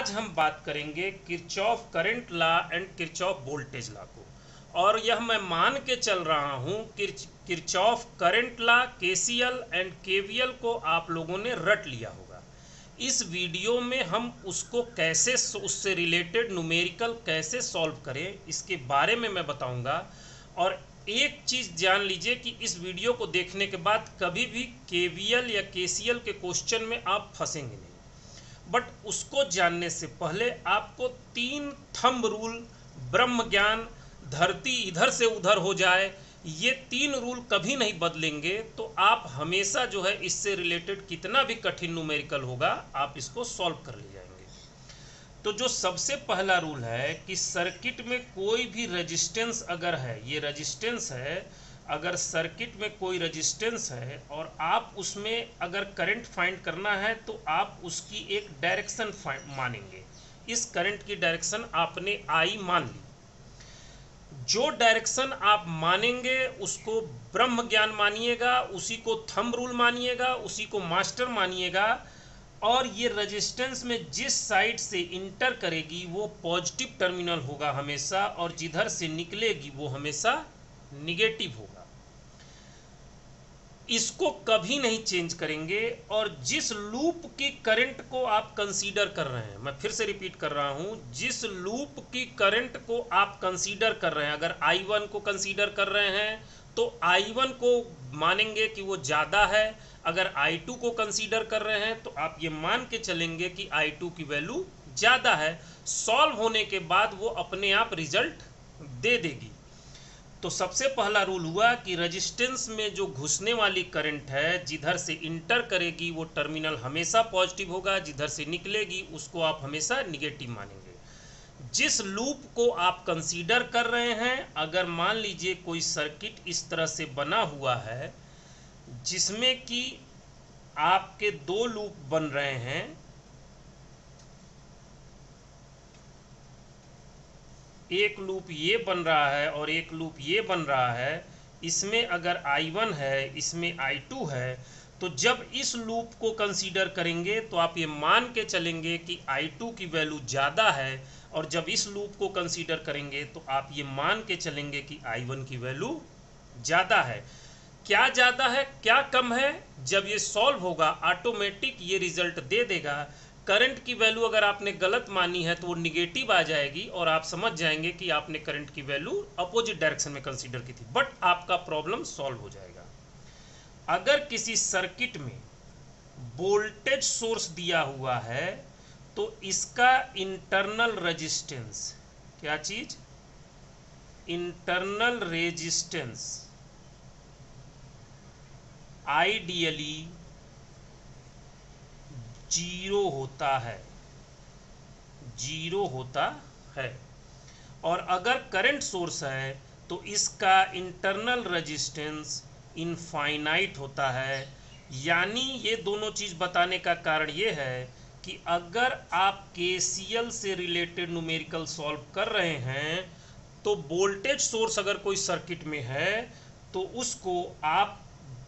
आज हम बात करेंगे Kirchhoff current law and Kirchhoff voltage law को। और यह मैं मान के चल रहा हूं Kirchhoff current law, KCL and KVL को आप लोगों ने रट लिया होगा। इस वीडियो में हम उसको कैसे, उससे रिलेटेड न्यूमेरिकल कैसे सॉल्व करें, इसके बारे में मैं बताऊंगा। और एक चीज़ जान लीजिए कि इस वीडियो को देखने के बाद कभी भी केवीएल या केसीएल के क्वेश्चन में आप फंसेंगे नहीं। बट उसको जानने से पहले आपको 3 थंब रूल, ब्रह्म ज्ञान, धरती इधर से उधर हो जाए, ये 3 रूल कभी नहीं बदलेंगे। तो आप हमेशा जो है इससे रिलेटेड कितना भी कठिन न्यूमेरिकल होगा आप इसको सॉल्व कर ले जाएंगे। तो जो सबसे पहला रूल है कि सर्किट में कोई भी रेजिस्टेंस अगर है, ये रेजिस्टेंस है, अगर सर्किट में कोई रेजिस्टेंस है और आप उसमें अगर करंट फाइंड करना है तो आप उसकी एक डायरेक्शन मानेंगे। इस करंट की डायरेक्शन आपने आई मान ली। जो डायरेक्शन आप मानेंगे उसको ब्रह्म ज्ञान मानिएगा, उसी को थंब रूल मानिएगा, उसी को मास्टर मानिएगा। और ये रेजिस्टेंस में जिस साइड से इंटर करेगी वो पॉजिटिव टर्मिनल होगा हमेशा, और जिधर से निकलेगी वो हमेशा निगेटिव होगा। इसको कभी नहीं चेंज करेंगे। और जिस लूप की करंट को आप कंसीडर कर रहे हैं, मैं फिर से रिपीट कर रहा हूं, जिस लूप की करंट को आप कंसीडर कर रहे हैं, अगर I1 को कंसीडर कर रहे हैं तो I1 को मानेंगे कि वो ज़्यादा है। अगर I2 को कंसीडर कर रहे हैं तो आप ये मान के चलेंगे कि I2 की वैल्यू ज़्यादा है। सॉल्व होने के बाद वो अपने आप रिजल्ट दे देगी। तो सबसे पहला रूल हुआ कि रेजिस्टेंस में जो घुसने वाली करंट है, जिधर से इंटर करेगी वो टर्मिनल हमेशा पॉजिटिव होगा, जिधर से निकलेगी उसको आप हमेशा निगेटिव मानेंगे। जिस लूप को आप कंसीडर कर रहे हैं, अगर मान लीजिए कोई सर्किट इस तरह से बना हुआ है जिसमें कि आपके 2 लूप बन रहे हैं, एक लूप ये बन रहा है और एक लूप ये बन रहा है, इसमें अगर I1 है, इसमें I2 है, तो जब इस लूप को कंसीडर करेंगे तो आप ये मान के चलेंगे कि I2 की वैल्यू ज़्यादा है, और जब इस लूप को कंसीडर करेंगे तो आप ये मान के चलेंगे कि I1 की वैल्यू ज़्यादा है। क्या ज़्यादा है क्या कम है, जब ये सॉल्व होगा ऑटोमेटिक ये रिजल्ट दे देगा। करंट की वैल्यू अगर आपने गलत मानी है तो वो निगेटिव आ जाएगी और आप समझ जाएंगे कि आपने करंट की वैल्यू अपोजिट डायरेक्शन में कंसीडर की थी, बट आपका प्रॉब्लम सॉल्व हो जाएगा। अगर किसी सर्किट में वोल्टेज सोर्स दिया हुआ है तो इसका इंटरनल रेजिस्टेंस, क्या चीज, इंटरनल रेजिस्टेंस आइडियली 0 होता है, 0 होता है। और अगर करंट सोर्स है तो इसका इंटरनल रेजिस्टेंस इनफाइनाइट होता है। यानी ये दोनों चीज़ बताने का कारण ये है कि अगर आप केसीएल से रिलेटेड न्यूमेरिकल सॉल्व कर रहे हैं तो वोल्टेज सोर्स अगर कोई सर्किट में है तो उसको आप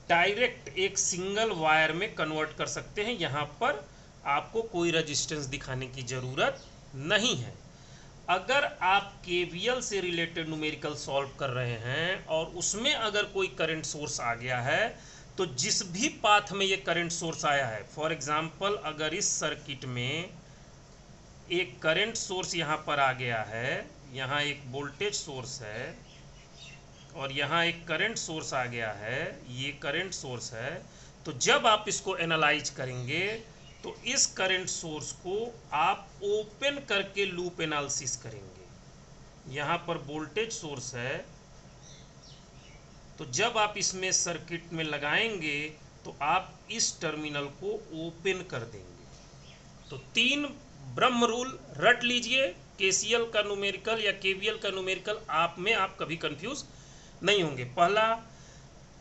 डायरेक्ट एक सिंगल वायर में कन्वर्ट कर सकते हैं। यहाँ पर आपको कोई रेजिस्टेंस दिखाने की ज़रूरत नहीं है। अगर आप केवीएल से रिलेटेड न्यूमेरिकल सॉल्व कर रहे हैं और उसमें अगर कोई करंट सोर्स आ गया है तो जिस भी पाथ में ये करंट सोर्स आया है, फॉर एग्जांपल अगर इस सर्किट में एक करंट सोर्स यहाँ पर आ गया है, यहाँ एक वोल्टेज सोर्स है और यहाँ एक करंट सोर्स आ गया है, ये करंट सोर्स है, तो जब आप इसको एनालाइज करेंगे तो इस करंट सोर्स को आप ओपन करके लूप एनालिसिस करेंगे। यहाँ पर वोल्टेज सोर्स है, तो जब आप इसमें सर्किट में लगाएंगे तो आप इस टर्मिनल को ओपन कर देंगे। तो 3 ब्रह्म रूल रट लीजिए। केसीएल का न्यूमेरिकल या केवीएल का न्यूमेरिकल आप कभी कंफ्यूज नहीं होंगे। पहला,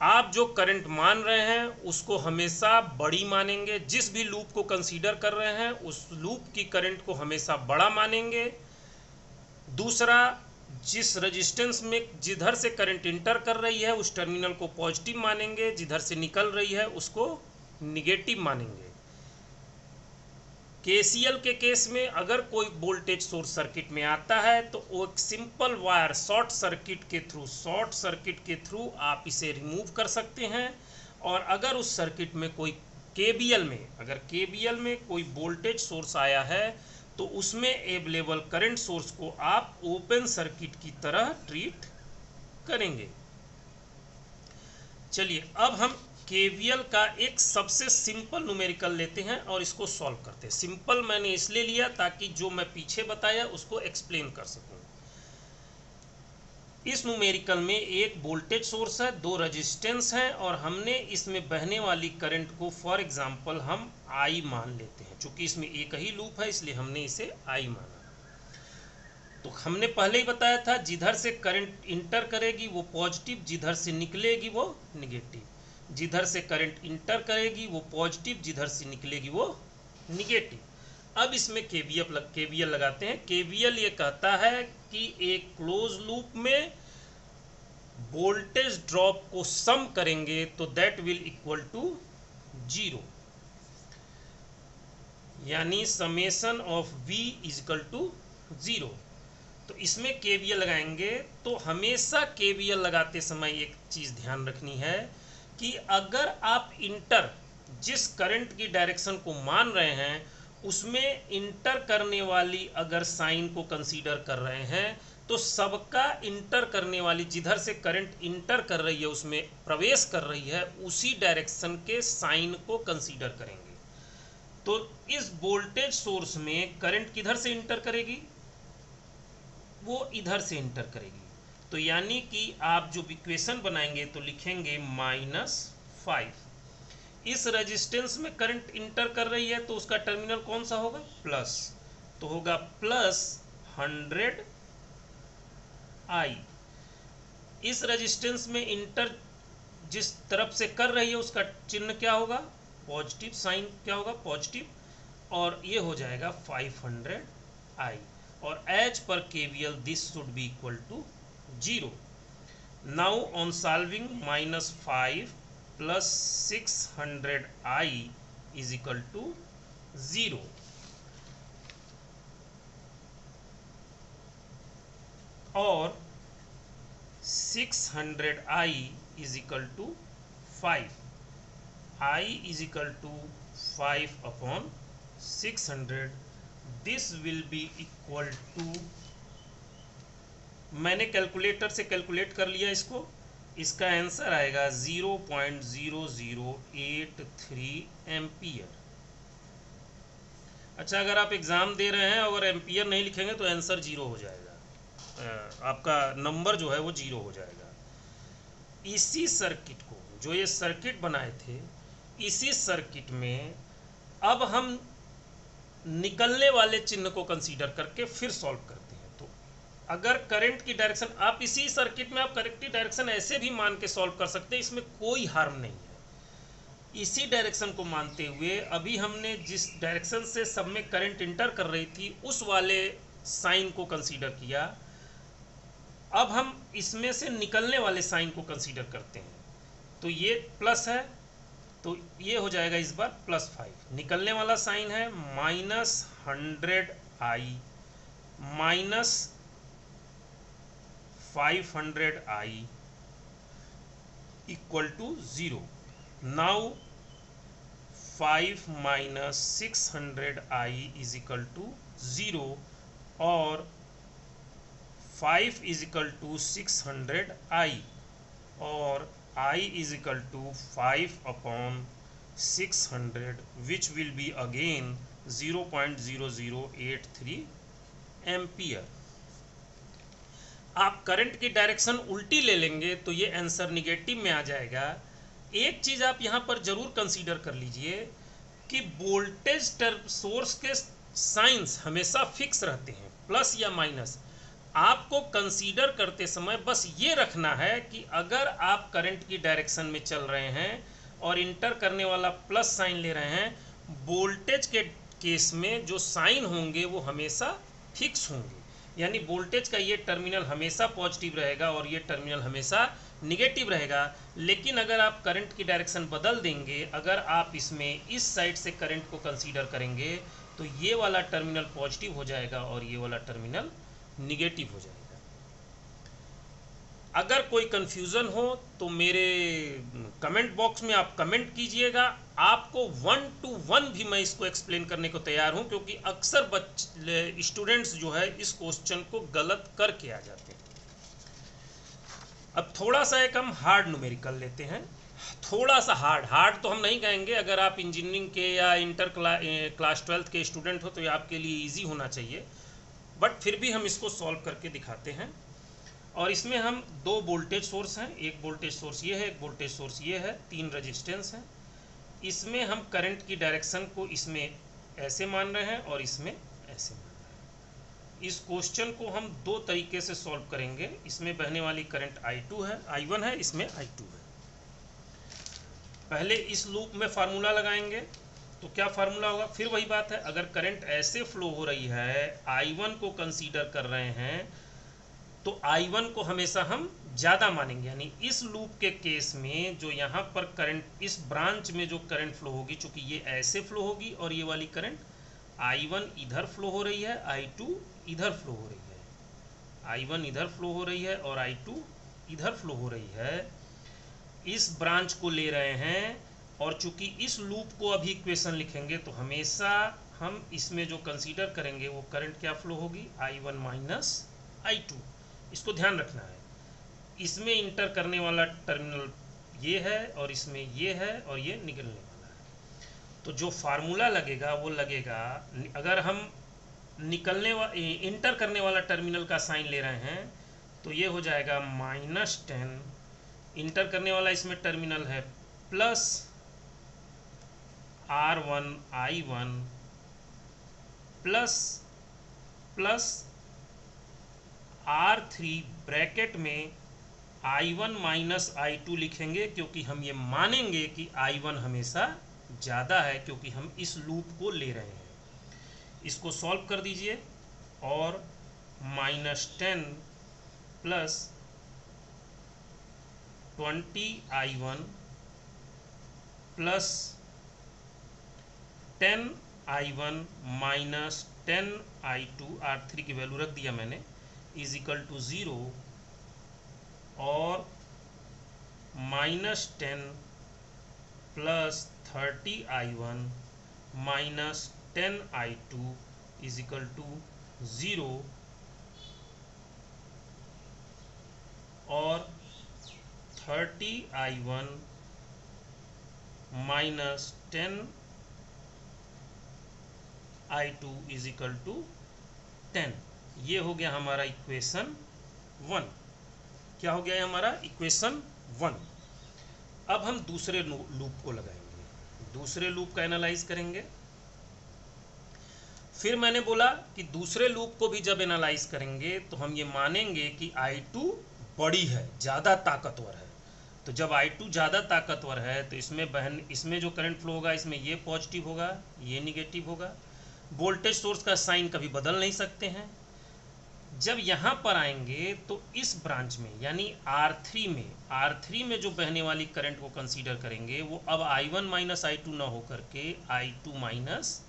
आप जो करंट मान रहे हैं उसको हमेशा बड़ी मानेंगे। जिस भी लूप को कंसीडर कर रहे हैं उस लूप की करंट को हमेशा बड़ा मानेंगे। दूसरा, जिस रेजिस्टेंस में जिधर से करंट इंटर कर रही है उस टर्मिनल को पॉजिटिव मानेंगे, जिधर से निकल रही है उसको निगेटिव मानेंगे। केसीएल के केस में अगर कोई वोल्टेज सोर्स सर्किट में आता है तो वो एक सिंपल वायर शॉर्ट सर्किट के थ्रू आप इसे रिमूव कर सकते हैं। और अगर उस सर्किट में कोई केबीएल में कोई वोल्टेज सोर्स आया है तो उसमें अवेलेबल करंट सोर्स को आप ओपन सर्किट की तरह ट्रीट करेंगे। चलिए अब हम केवीएल का एक सबसे सिंपल न्यूमेरिकल लेते हैं और इसको सॉल्व करते हैं। सिंपल मैंने इसलिए लिया ताकि जो मैं पीछे बताया उसको एक्सप्लेन कर सकूं। इस न्यूमेरिकल में एक वोल्टेज सोर्स है, दो रेजिस्टेंस हैं और हमने इसमें बहने वाली करंट को फॉर एग्जांपल हम आई मान लेते हैं। चूंकि इसमें एक ही लूप है इसलिए हमने इसे आई माना। तो हमने पहले ही बताया था जिधर से करंट इंटर करेगी वो पॉजिटिव, जिधर से निकलेगी वो निगेटिव। जिधर से करंट इंटर करेगी वो पॉजिटिव, जिधर से निकलेगी वो निगेटिव। अब इसमें केवीएल लगाते हैं। केवीएल ये कहता है कि एक क्लोज लूप में वोल्टेज ड्रॉप को सम करेंगे तो दैट विल इक्वल टू 0, यानी summation of V is equal to 0। तो इसमें केवीएल लगाएंगे तो हमेशा केवीएल लगाते समय एक चीज ध्यान रखनी है कि अगर आप जिस करंट की डायरेक्शन को मान रहे हैं उसमें इंटर करने वाली अगर साइन को कंसीडर कर रहे हैं तो सबका इंटर करने वाली जिधर से करंट इंटर कर रही है उसमें प्रवेश कर रही है उसी डायरेक्शन के साइन को कंसीडर करेंगे। तो इस वोल्टेज सोर्स में करंट किधर से इंटर करेगी, वो इधर से इंटर करेगी। तो यानी कि आप जो इक्वेशन बनाएंगे तो लिखेंगे -5। इस रेजिस्टेंस में करंट इंटर कर रही है तो उसका टर्मिनल कौन सा होगा, प्लस। तो होगा +100 I। इस रेजिस्टेंस में इंटर जिस तरफ से कर रही है उसका चिन्ह क्या होगा, पॉजिटिव, साइन क्या होगा, पॉजिटिव। और ये हो जाएगा 500 I। और as per KVL this should be equal to 0। Now on solving -5 + 600 I is equal to 0। और 600 I is equal to 5। I is equal to 5/600। This will be equal to, मैंने calculator से calculate कर लिया इसको, इसका answer आएगा 0.0083 ampere. अच्छा, अगर आप एग्ज़ाम दे रहे हैं अगर एम्पियर नहीं लिखेंगे तो आंसर 0 हो जाएगा, आपका नंबर जो है वो 0 हो जाएगा। इसी सर्किट को, जो ये सर्किट बनाए थे, इसी सर्किट में अब हम निकलने वाले चिन्ह को कंसीडर करके फिर सॉल्व करते हैं। तो अगर करंट की डायरेक्शन, आप इसी सर्किट में आप करंट की डायरेक्शन ऐसे भी मान के सॉल्व कर सकते हैं, इसमें कोई हार्म नहीं है। इसी डायरेक्शन को मानते हुए अभी हमने जिस डायरेक्शन से सब में करंट इंटर कर रही थी उस वाले साइन को कंसीडर किया। अब हम इसमें से निकलने वाले साइन को कंसीडर करते हैं। तो ये प्लस है तो ये हो जाएगा इस बार +5। निकलने वाला साइन है -100 I -500 I equal to 0। Now 5 - 600 I is equal to 0 और 5 इज इक्वल टू 600 I और I is equal to 5/600 which will be again 0.0083 ampere. आप करंट की डायरेक्शन उल्टी ले लेंगे तो ये आंसर निगेटिव में आ जाएगा। एक चीज़ आप यहाँ पर जरूर कंसीडर कर लीजिए कि वोल्टेज सोर्स के साइंस हमेशा फिक्स रहते हैं, प्लस या माइनस। आपको कंसीडर करते समय बस ये रखना है कि अगर आप करंट की डायरेक्शन में चल रहे हैं और इंटर करने वाला प्लस साइन ले रहे हैं, वोल्टेज के केस में जो साइन होंगे वो हमेशा फिक्स होंगे। यानी वोल्टेज का ये टर्मिनल हमेशा पॉजिटिव रहेगा और ये टर्मिनल हमेशा निगेटिव रहेगा। लेकिन अगर आप करंट की डायरेक्शन बदल देंगे, अगर आप इसमें इस साइड से करंट को कंसीडर करेंगे तो ये वाला टर्मिनल पॉजिटिव हो जाएगा और ये वाला टर्मिनल निगेटिव हो जाएगा। अगर कोई कंफ्यूजन हो तो मेरे कमेंट बॉक्स में आप कमेंट कीजिएगा। आपको 1 to 1 भी मैं इसको एक्सप्लेन करने को तैयार हूं, क्योंकि अक्सर स्टूडेंट्स जो है इस क्वेश्चन को गलत करके आ जाते हैं। अब थोड़ा सा एक हम हार्ड न्यूमेरिकल लेते हैं, थोड़ा सा हार्ड तो हम नहीं कहेंगे। अगर आप इंजीनियरिंग के या इंटर क्लास 12 के स्टूडेंट हो तो ये आपके लिए इजी होना चाहिए, बट फिर भी हम इसको सॉल्व करके दिखाते हैं। और इसमें हम दो वोल्टेज सोर्स हैं, एक वोल्टेज सोर्स ये है, एक वोल्टेज सोर्स ये है, 3 रेजिस्टेंस हैं। इसमें हम करंट की डायरेक्शन को इसमें ऐसे मान रहे हैं और इसमें ऐसे मान रहे हैं। इस क्वेश्चन को हम दो तरीके से सॉल्व करेंगे। इसमें बहने वाली करंट I2 है, I1 है, इसमें I2 है। पहले इस लूप में फार्मूला लगाएंगे तो क्या फार्मूला होगा, फिर वही बात है। अगर करंट ऐसे फ्लो हो रही है, I1 को कंसीडर कर रहे हैं, तो I1 को हमेशा हम ज़्यादा मानेंगे। यानी इस लूप के केस में जो यहाँ पर करंट, इस ब्रांच में जो करंट फ्लो होगी, चूंकि ये ऐसे फ्लो होगी और ये वाली करंट I1 इधर फ्लो हो रही है, I2 इधर फ्लो हो रही है। I1 इधर फ्लो हो रही है और I2 इधर फ्लो हो रही है। इस ब्रांच को ले रहे हैं और चूंकि इस लूप को अभी इक्वेशन लिखेंगे तो हमेशा हम इसमें जो कंसीडर करेंगे वो करंट क्या फ्लो होगी, I1 माइनस I2। इसको ध्यान रखना है। इसमें इंटर करने वाला टर्मिनल ये है और इसमें ये है और ये निकलने वाला है। तो जो फार्मूला लगेगा वो लगेगा, अगर हम इंटर करने वाला टर्मिनल का साइन ले रहे हैं तो ये हो जाएगा -10, इंटर करने वाला इसमें टर्मिनल है plus R1 I1 plus R3 bracket में I1 माइनस I2 लिखेंगे, क्योंकि हम ये मानेंगे कि I1 हमेशा ज़्यादा है, क्योंकि हम इस लूप को ले रहे हैं। इसको सॉल्व कर दीजिए और -10 plus 20I1 plus 10I1 minus 10I2, R3 की वैल्यू रख दिया मैंने, इज इक्वल टू 0 और -10 plus 30I1 minus 10I2 is equal to 0 और 30I1 minus 10I2 is equal to 10। ये हो गया हमारा इक्वेशन 1। क्या हो गया हमारा इक्वेशन 1। अब हम दूसरे लूप को लगाएंगे, दूसरे लूप का एनालाइज करेंगे। फिर मैंने बोला कि दूसरे लूप को भी जब एनालाइज करेंगे तो हम ये मानेंगे कि I2 बड़ी है, ज़्यादा ताकतवर है। तो जब I2 ज़्यादा ताकतवर है तो इसमें जो करंट फ्लो होगा, इसमें ये पॉजिटिव होगा, ये निगेटिव होगा। वोल्टेज सोर्स का साइन कभी बदल नहीं सकते हैं। जब यहाँ पर आएंगे तो इस ब्रांच में यानी R3 में जो बहने वाली करंट को कंसीडर करेंगे वो अब I1 माइनस I2 ना होकर के I2 माइनस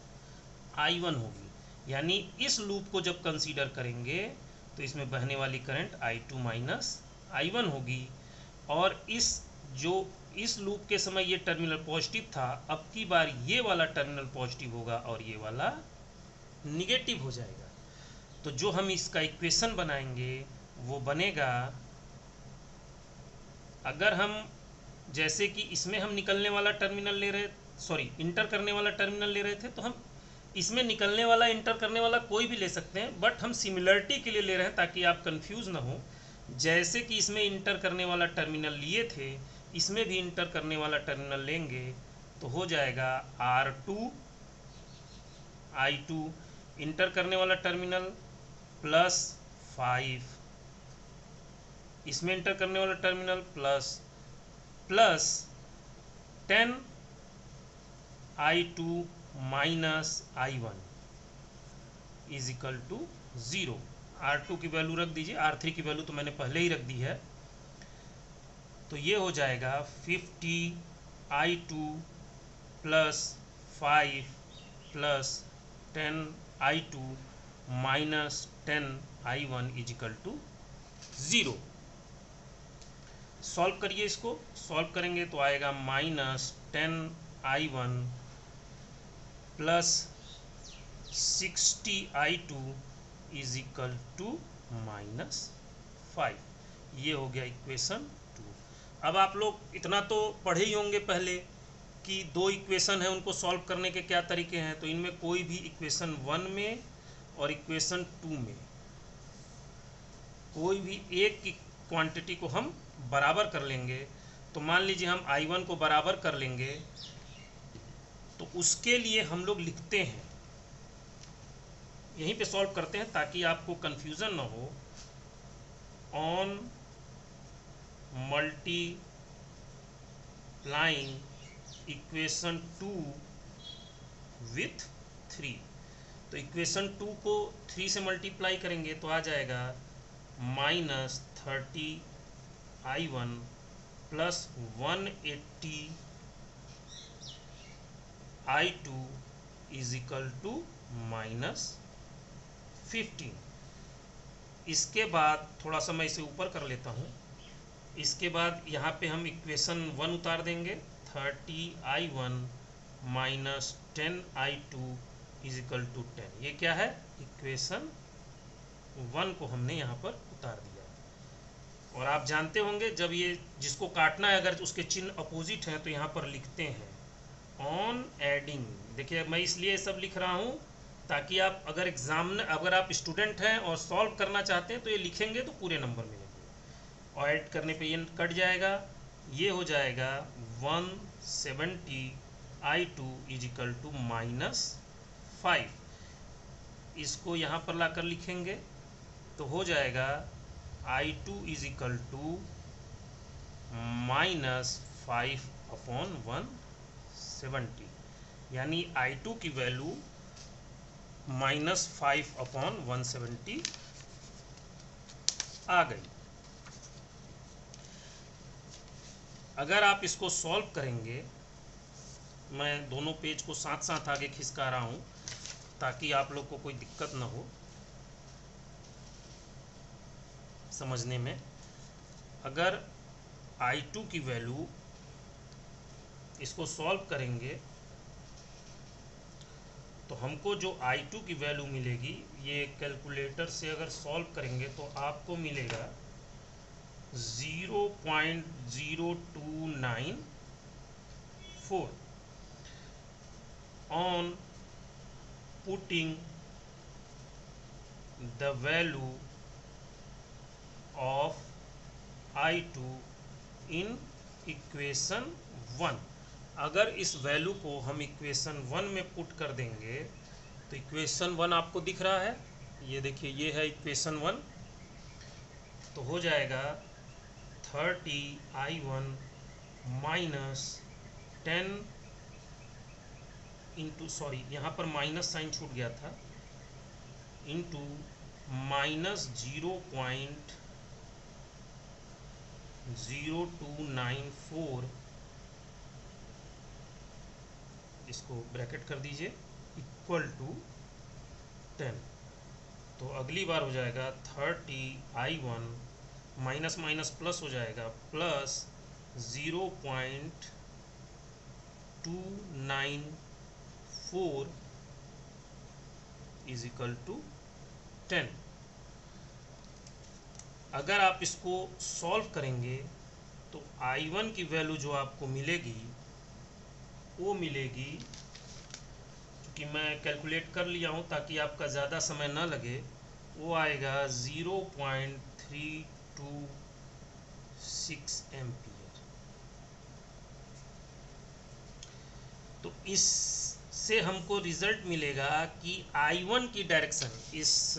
I1 होगी। यानी इस लूप को जब कंसीडर करेंगे तो इसमें बहने वाली करंट I2 माइनस I1 होगी। और इस लूप के समय ये टर्मिनल पॉजिटिव था, अब की बार ये वाला टर्मिनल पॉजिटिव होगा और ये वाला निगेटिव हो जाएगा। तो जो हम इसका इक्वेशन बनाएंगे वो बनेगा, अगर हम जैसे कि इसमें हम निकलने वाला टर्मिनल ले रहे, इंटर करने वाला टर्मिनल ले रहे थे, तो हम इसमें निकलने वाला इंटर करने वाला कोई भी ले सकते हैं, बट हम सिमिलरिटी के लिए ले रहे हैं ताकि आप कंफ्यूज ना हो। जैसे कि इसमें इंटर करने वाला टर्मिनल लिए थे, इसमें भी इंटर करने वाला टर्मिनल लेंगे तो हो जाएगा R2 I2 इंटर करने वाला टर्मिनल प्लस 5, इसमें इंटर करने वाला terminal plus 10 I2 minus I1 is equal to 0। R2 की वैल्यू रख दीजिए, R3 की वैल्यू तो मैंने पहले ही रख दी है। तो ये हो जाएगा 50I2 plus 5 plus 10I2 minus 10I1 is equal to 0। Solve करिए, इसको सॉल्व करेंगे तो आएगा -10I1 plus 60I2 is equal to -5। ये हो गया इक्वेशन 2। अब आप लोग इतना तो पढ़े ही होंगे पहले कि दो इक्वेशन है उनको सॉल्व करने के क्या तरीके हैं। तो इनमें कोई भी इक्वेशन 1 में और इक्वेशन 2 में कोई भी एक की क्वांटिटी को हम बराबर कर लेंगे। तो मान लीजिए हम I1 को बराबर कर लेंगे, तो उसके लिए हम लोग लिखते हैं, यहीं पे सॉल्व करते हैं ताकि आपको कंफ्यूजन ना हो। ऑन मल्टीप्लाइंग इक्वेशन 2 विथ 3, तो इक्वेशन 2 को 3 से मल्टीप्लाई करेंगे तो आ जाएगा -30I1 plus 180I2 is equal to -15। इसके बाद थोड़ा सा मैं इसे ऊपर कर लेता हूँ। इसके बाद यहाँ पे हम इक्वेशन 1 उतार देंगे, 30I1 minus 10I2 is equal to 10। ये क्या है, इक्वेशन 1 को हमने यहाँ पर उतार दिया। और आप जानते होंगे जब ये जिसको काटना है अगर उसके चिन्ह अपोजिट हैं तो यहाँ पर लिखते हैं ऑन एडिंग। देखिए मैं इसलिए सब लिख रहा हूँ ताकि आप अगर अगर आप स्टूडेंट हैं और सॉल्व करना चाहते हैं तो ये लिखेंगे तो पूरे नंबर मिलेंगे। और ऐड करने पे ये कट जाएगा, ये हो जाएगा 170I2 इज इक्वल टू -5। इसको यहाँ पर लाकर लिखेंगे तो हो जाएगा I2 इज इक्वल टू -5/170, यानी I2 की वैल्यू -5/170 आ गई। अगर आप इसको सॉल्व करेंगे, मैं दोनों पेज को साथ साथ आगे खिसका रहा हूँ ताकि आप लोग को कोई दिक्कत ना हो समझने में। अगर I2 की वैल्यू इसको सॉल्व करेंगे तो हमको जो I2 की वैल्यू मिलेगी, ये कैलकुलेटर से अगर सॉल्व करेंगे तो आपको मिलेगा 0.0294। On putting the value of I2 in equation 1। अगर इस वैल्यू को हम इक्वेशन 1 में पुट कर देंगे तो इक्वेशन 1 आपको दिख रहा है, ये देखिए ये है इक्वेशन 1। तो हो जाएगा 30I1 माइनस 10 इंटू, सॉरी यहाँ पर माइनस साइन छूट गया था, इंटू -0.0294, इसको ब्रैकेट कर दीजिए, इक्वल टू 10। तो अगली बार हो जाएगा 30I1 माइनस माइनस प्लस हो जाएगा, प्लस 0.294 इज इक्वल टू 10। अगर आप इसको सॉल्व करेंगे तो I1 की वैल्यू जो आपको मिलेगी वो मिलेगी, क्योंकि मैं कैलकुलेट कर लिया हूँ ताकि आपका ज़्यादा समय ना लगे, वो आएगा 0.326 एम्पियर। तो इससे हमको रिजल्ट मिलेगा कि I1 की डायरेक्शन, इस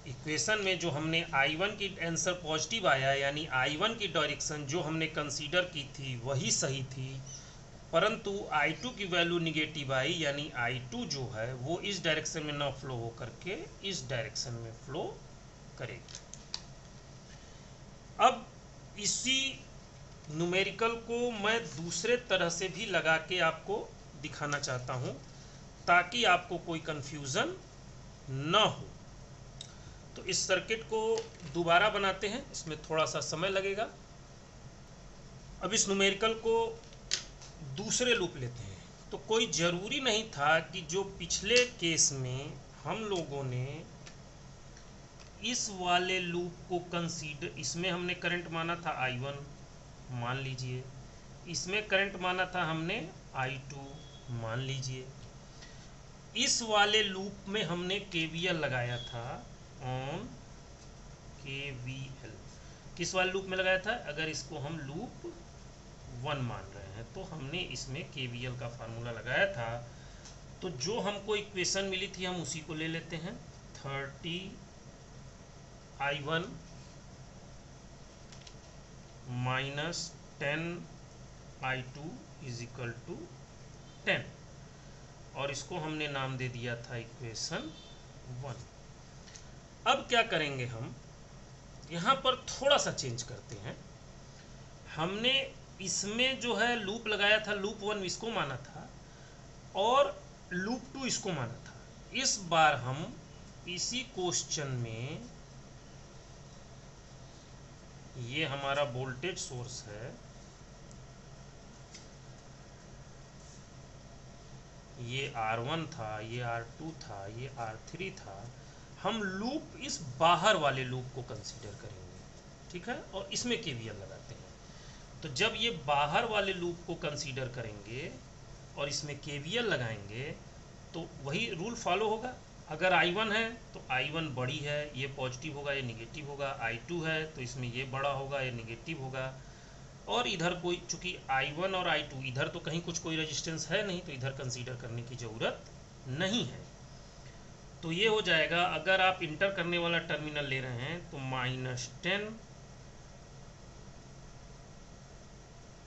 इक्वेशन में जो हमने I1 की आंसर पॉजिटिव आया, यानी I1 की डायरेक्शन जो हमने कंसीडर की थी वही सही थी, परंतु I2 की वैल्यू निगेटिव आई, यानी I2 जो है वो इस डायरेक्शन में ना फ्लो हो करके इस डायरेक्शन में फ्लो करेगी। अब इसी न्यूमेरिकल को मैं दूसरे तरह से भी लगा के आपको दिखाना चाहता हूँ ताकि आपको कोई कंफ्यूजन न हो। तो इस सर्किट को दोबारा बनाते हैं, इसमें थोड़ा सा समय लगेगा। अब इस न्यूमेरिकल को दूसरे लूप लेते हैं। तो कोई ज़रूरी नहीं था कि जो पिछले केस में हम लोगों ने इस वाले लूप को कंसीडर, इसमें हमने करंट माना था I1 मान लीजिए, इसमें करंट माना था हमने I2 मान लीजिए, इस वाले लूप में हमने KVL लगाया था ऑन KVL। किस वाले लूप में लगाया था? अगर इसको हम लूप 1 मान रहे हैं तो हमने इसमें KVL का फार्मूला लगाया था। तो जो हमको इक्वेशन मिली थी हम उसी को ले लेते हैं। 30I1 minus 10I2 is equal to 10, और इसको हमने नाम दे दिया था इक्वेशन 1। अब क्या करेंगे, हम यहाँ पर थोड़ा सा चेंज करते हैं। हमने इसमें जो है लूप लगाया था, लूप 1 इसको माना था और लूप 2 इसको माना था। इस बार हम इसी क्वेश्चन में, ये हमारा वोल्टेज सोर्स है, ये R1 था, ये R2 था, ये R3 था। हम लूप इस बाहर वाले लूप को कंसीडर करेंगे, ठीक है, और इसमें KVL लगाते हैं। तो जब ये बाहर वाले लूप को कंसीडर करेंगे और इसमें KVL लगाएंगे तो वही रूल फॉलो होगा। अगर I1 है तो I1 बड़ी है, ये पॉजिटिव होगा, ये निगेटिव होगा। I2 है तो इसमें ये बड़ा होगा, ये निगेटिव होगा। और इधर कोई, चूंकि I1 और I2 इधर तो कहीं कुछ कोई रेजिस्टेंस है नहीं, तो इधर कंसीडर करने की ज़रूरत नहीं है। तो ये हो जाएगा, अगर आप इंटर करने वाला टर्मिनल ले रहे हैं तो -10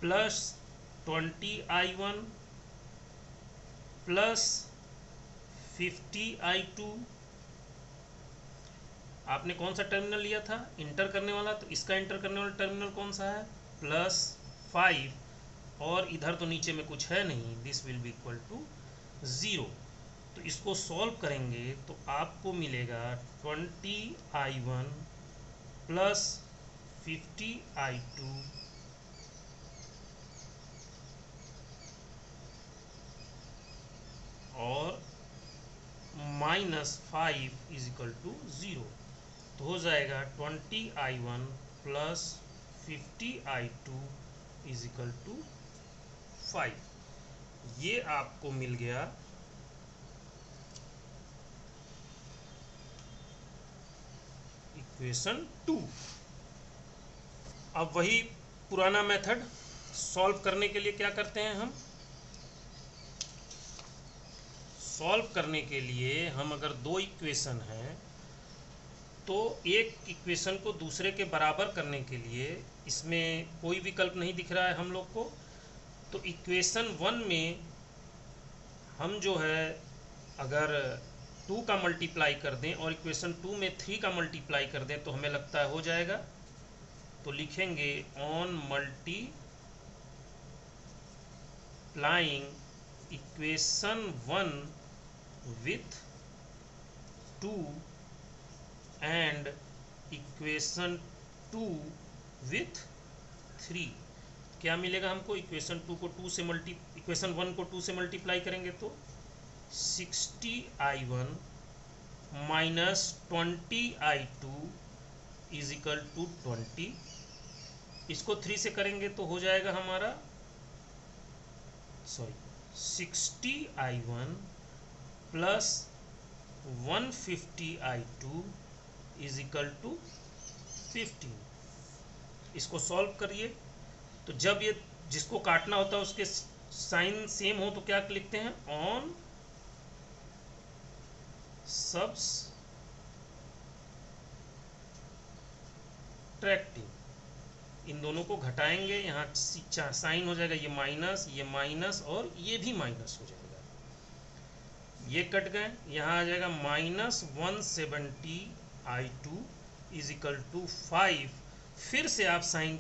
प्लस 20I1 प्लस 50I2। आपने कौन सा टर्मिनल लिया था? इंटर करने वाला। तो इसका इंटर करने वाला टर्मिनल कौन सा है? +5, और इधर तो नीचे में कुछ है नहीं, this will be equal to 0। तो इसको सॉल्व करेंगे तो आपको मिलेगा 20I1 प्लस 50I2 और -5 इज इक्वल टू 0। तो हो जाएगा 20I1 plus 50I2 is equal to 5। ये आपको मिल गया इक्वेशन 2। अब वही पुराना मेथड सॉल्व करने के लिए क्या करते हैं, हम सॉल्व करने के लिए हम अगर दो इक्वेशन हैं तो एक इक्वेशन को दूसरे के बराबर करने के लिए, इसमें कोई विकल्प नहीं दिख रहा है हम लोग को, तो इक्वेशन 1 में हम जो है अगर 2 का मल्टीप्लाई कर दें और इक्वेशन 2 में 3 का मल्टीप्लाई कर दें तो हमें लगता है हो जाएगा। तो लिखेंगे on multiplying equation 1 with 2 and equation 2 with 3। क्या मिलेगा हमको? इक्वेशन 2 को 2 से इक्वेशन 1 को 2 से मल्टीप्लाई करेंगे तो 60I1 minus 20I2 is equal to 20। इसको 3 से करेंगे तो हो जाएगा हमारा 60I1 plus 150I2 is equal to 15। इसको सॉल्व करिए तो जब ये जिसको काटना होता है उसके साइन सेम हो तो क्या लिखते हैं? On subtracting. इन दोनों को घटाएंगे, यहाँ साइन हो जाएगा ये माइनस और ये भी माइनस हो जाएगा। ये कट गए, यहाँ आ जाएगा -170I2 इज इक्वल टू 5। फिर से आप साइन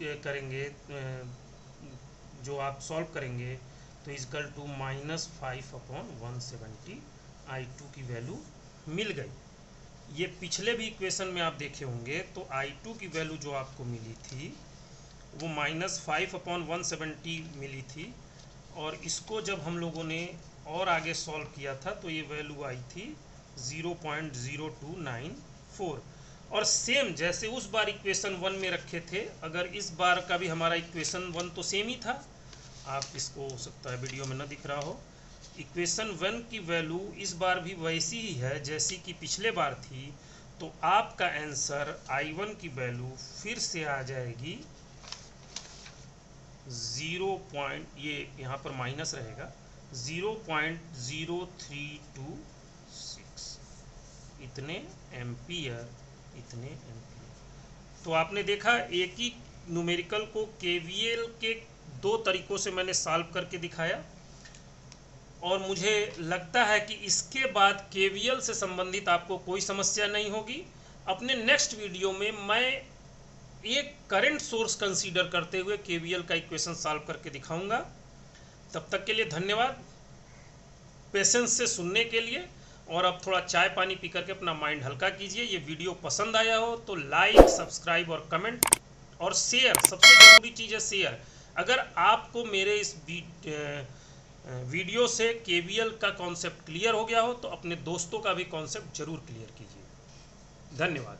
करेंगे, जो आप सॉल्व करेंगे तो इजकल टू -5/170 I2 की वैल्यू मिल गई। ये पिछले भी इक्वेशन में आप देखे होंगे तो I2 की वैल्यू जो आपको मिली थी वो -5/170 मिली थी, और इसको जब हम लोगों ने और आगे सॉल्व किया था तो ये वैल्यू आई थी 0.0294। और सेम जैसे उस बार इक्वेशन 1 में रखे थे, अगर इस बार का भी हमारा इक्वेशन 1 तो सेम ही था, आप इसको हो सकता है वीडियो में ना दिख रहा हो, इक्वेशन 1 की वैल्यू इस बार भी वैसी ही है जैसी कि पिछले बार थी। तो आपका आंसर I1 की वैल्यू फिर से आ जाएगी 0. ये यहाँ पर माइनस रहेगा 0.0326 इतने एम्पियर। तो आपने देखा एक ही न्यूमेरिकल को KVL के दो तरीकों से मैंने सॉल्व करके दिखाया, और मुझे लगता है कि इसके बाद KVL से संबंधित आपको कोई समस्या नहीं होगी। अपने नेक्स्ट वीडियो में मैं एक करंट सोर्स कंसीडर करते हुए KVL का इक्वेशन सॉल्व करके दिखाऊंगा। तब तक के लिए धन्यवाद पेशेंस से सुनने के लिए, और अब थोड़ा चाय पानी पी करके अपना माइंड हल्का कीजिए। ये वीडियो पसंद आया हो तो लाइक, सब्सक्राइब और कमेंट और शेयर, सबसे ज़रूरी चीज़ है शेयर। अगर आपको मेरे इस वीडियो से KVL का कॉन्सेप्ट क्लियर हो गया हो तो अपने दोस्तों का भी कॉन्सेप्ट जरूर क्लियर कीजिए। धन्यवाद।